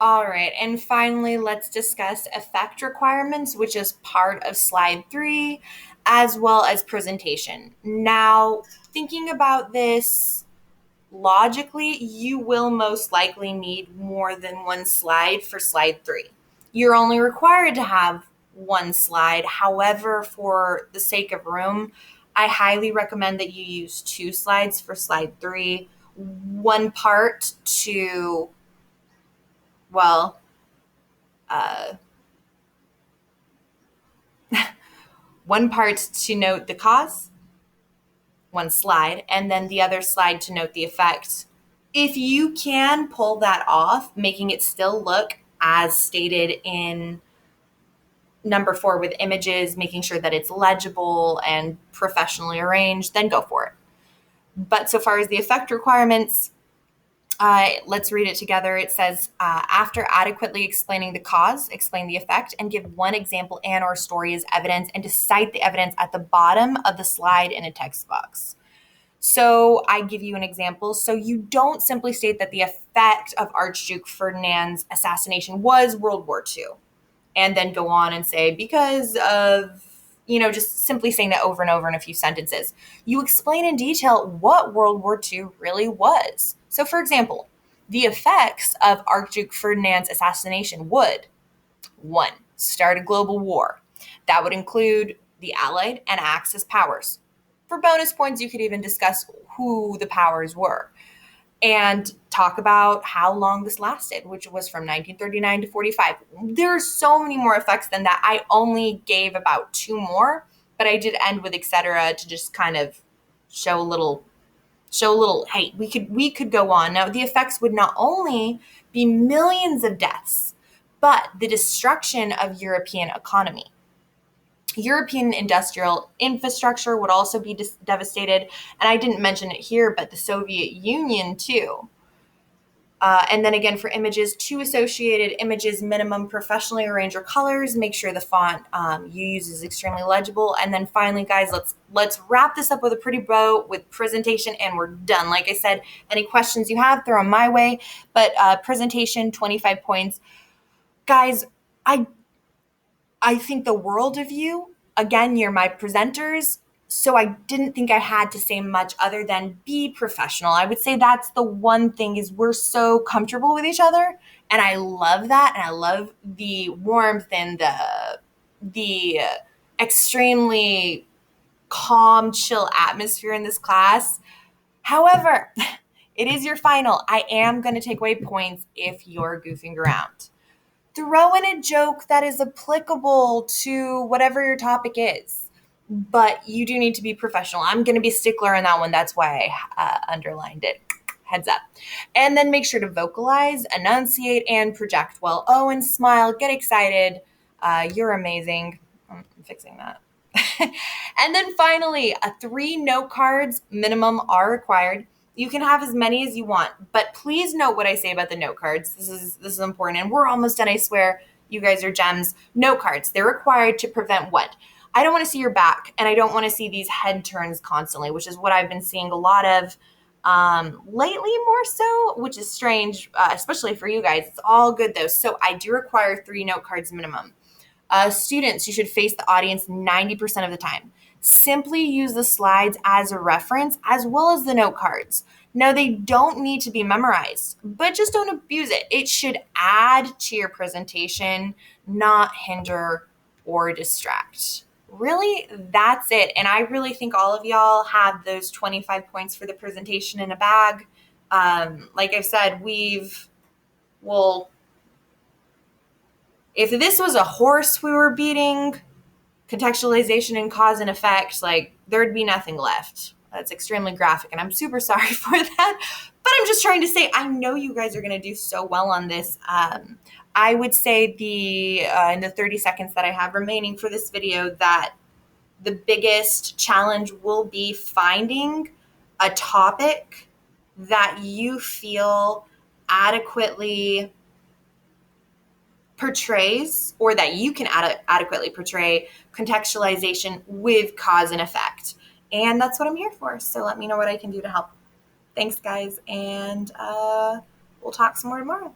All right, and finally, let's discuss effect requirements, which is part of slide 3, as well as presentation. Now, thinking about this logically, you will most likely need more than one slide for slide 3. You're only required to have one slide. However, for the sake of room, I highly recommend that you use two slides for slide 3, one part to, well, uh, one part to note the cause, one slide, and then the other slide to note the effect. If you can pull that off, making it still look as stated in number 4 with images, making sure that it's legible and professionally arranged, then go for it. But so far as the effect requirements, let's read it together. It says, after adequately explaining the cause, explain the effect, and give one example and or story as evidence, and to cite the evidence at the bottom of the slide in a text box. So I give you an example. So you don't simply state that the effect of Archduke Ferdinand's assassination was World War II, and then go on and say, because of, just simply saying that over and over in a few sentences. You explain in detail what World War II really was. So, for example, the effects of Archduke Ferdinand's assassination would: 1. Start a global war. That would include the Allied and Axis powers. For bonus points, you could even discuss who the powers were and talk about how long this lasted, which was from 1939 to 45. There are so many more effects than that. I only gave about 2 more, but I did end with etc. to just kind of show a little hey, we could go on. Now, the effects would not only be millions of deaths, but the destruction of European economy. European industrial infrastructure would also be devastated. And I didn't mention it here, but the Soviet Union too. And then again, for images, 2 associated images minimum, professionally arrange your colors, make sure the font you use is extremely legible. And then finally, guys, let's wrap this up with a pretty bow with presentation, and we're done. Like I said, any questions you have, throw them my way. But presentation, 25 points. Guys, I think the world of you. Again, you're my presenters. So I didn't think I had to say much other than be professional. I would say that's the one thing, is we're so comfortable with each other. And I love that. And I love the warmth and the extremely calm, chill atmosphere in this class. However, it is your final. I am going to take away points if you're goofing around. Throw in a joke that is applicable to whatever your topic is, but you do need to be professional. I'm going to be a stickler on that one. That's why I underlined it. Heads up. And then make sure to vocalize, enunciate, and project well. Oh, and smile. Get excited. You're amazing. I'm fixing that. And then finally, 3 note cards minimum are required. You can have as many as you want, but please note what I say about the note cards. This is important, and we're almost done. I swear, you guys are gems. Note cards, they're required to prevent what? I don't want to see your back, and I don't want to see these head turns constantly, which is what I've been seeing a lot of lately, more so, which is strange, especially for you guys. It's all good though. So I do require 3 note cards minimum. Students, you should face the audience 90% of the time. Simply use the slides as a reference, as well as the note cards. Now, they don't need to be memorized, but just don't abuse it. It should add to your presentation, not hinder or distract. Really, that's it. And I really think all of y'all have those 25 points for the presentation in a bag. Like I said, well, if this was a horse we were beating, contextualization and cause and effect, like, there'd be nothing left. That's extremely graphic, and I'm super sorry for that. But I'm just trying to say, I know you guys are going to do so well on this. I would say in the 30 seconds that I have remaining for this video, that the biggest challenge will be finding a topic that you feel adequately portrays, or that you can adequately portray contextualization with cause and effect. And that's what I'm here for. So let me know what I can do to help. Thanks, guys. And we'll talk some more tomorrow.